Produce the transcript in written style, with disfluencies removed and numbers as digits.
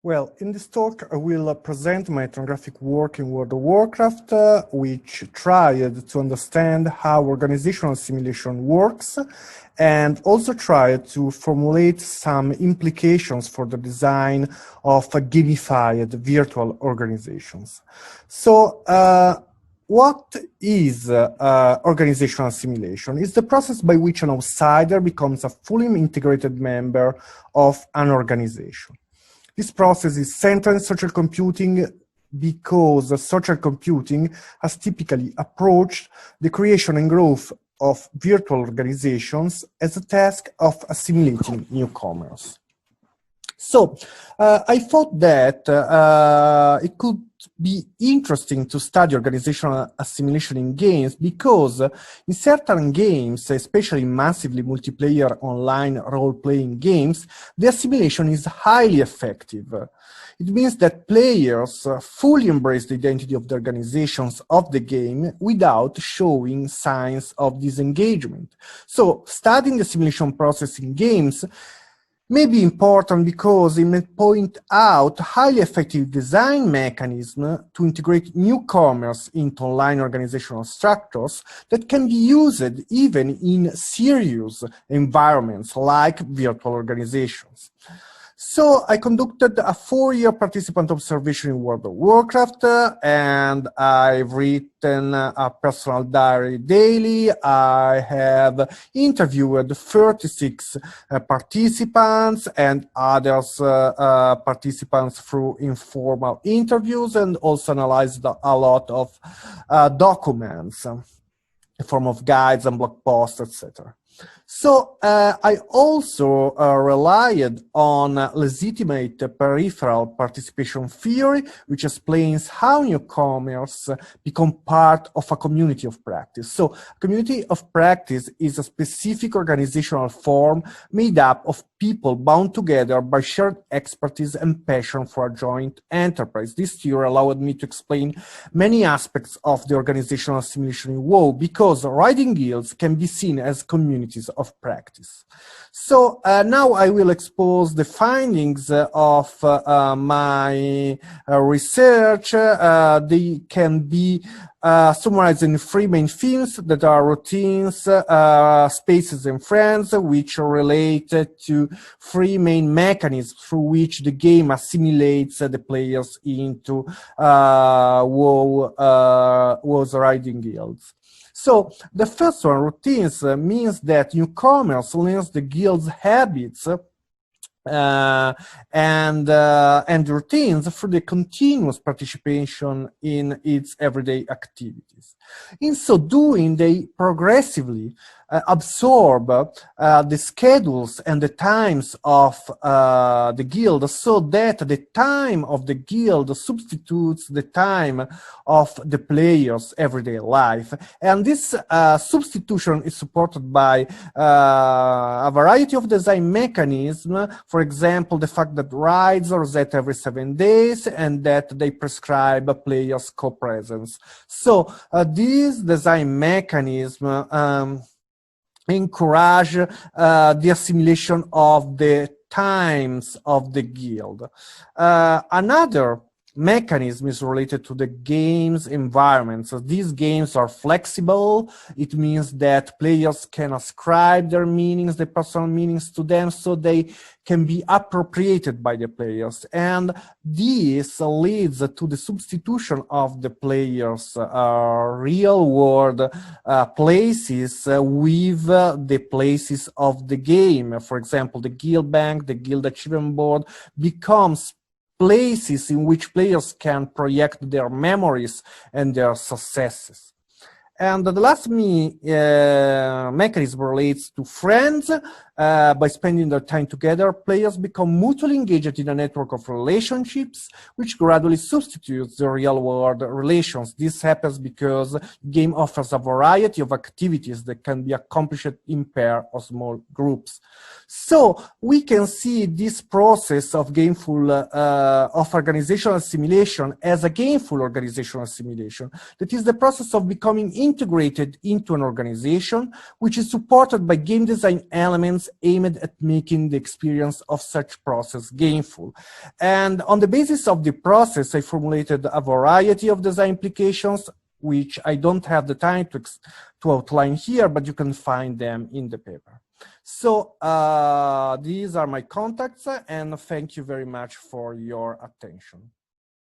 Well, in this talk, I will present my ethnographic work in World of Warcraft, which tried to understand how organizational simulation works, and also tried to formulate some implications for the design of gamified virtual organizations. So, what is organizational simulation? It's the process by which an outsider becomes a fully integrated member of an organization. This process is central in social computing because social computing has typically approached the creation and growth of virtual organizations as a task of assimilating newcomers. So I thought that it could be interesting to study organizational assimilation in games because in certain games, especially massively multiplayer online role-playing games, the assimilation is highly effective. It means that players fully embrace the identity of the organizations of the game without showing signs of disengagement. So studying the assimilation process in games may be important because it may point out highly effective design mechanisms to integrate newcomers into online organizational structures that can be used even in serious environments like virtual organizations. So I conducted a 4-year participant observation in World of Warcraft, and I've written a personal diary daily. I have interviewed 36 participants and others participants through informal interviews, and also analyzed a lot of documents in form of guides and blog posts, etc. So I also relied on legitimate peripheral participation theory, which explains how newcomers become part of a community of practice. So a community of practice is a specific organizational form made up of people bound together by shared expertise and passion for a joint enterprise. This theory allowed me to explain many aspects of the organizational simulation in WoW, because riding guilds can be seen as communities of practice. So now I will expose the findings of my research. They can be summarized in 3 main themes that are routines, spaces, and friends, which are related to 3 main mechanisms through which the game assimilates the players into WoW's riding guilds. So the first one, routines, means that newcomers learn the guild's habits and routines through the continuous participation in its everyday activities. In so doing, they progressively absorb the schedules and the times of the guild, so that the time of the guild substitutes the time of the player's everyday life. And this substitution is supported by a variety of design mechanisms. For example, the fact that raids are reset every 7 days and that they prescribe a player's co-presence. So these design mechanisms encourage the assimilation of the times of the guild. Another mechanism is related to the game's environment. So these games are flexible. It means that players can ascribe their meanings, their personal meanings to them, so they can be appropriated by the players. And this leads to the substitution of the players' real-world places with the places of the game. For example, the guild bank, the guild achievement board becomes places in which players can project their memories and their successes. And the last mechanism relates to friends. By spending their time together, players become mutually engaged in a network of relationships, which gradually substitutes the real-world relations. This happens because the game offers a variety of activities that can be accomplished in pair or small groups. So we can see this process of of organizational assimilation as a gameful organizational assimilation. That is the process of becoming integrated into an organization, which is supported by game design elements approaches aimed at making the experience of such process gainful. And on the basis of the process, I formulated a variety of design implications, which I don't have the time to outline here, but you can find them in the paper. So these are my contacts, and thank you very much for your attention.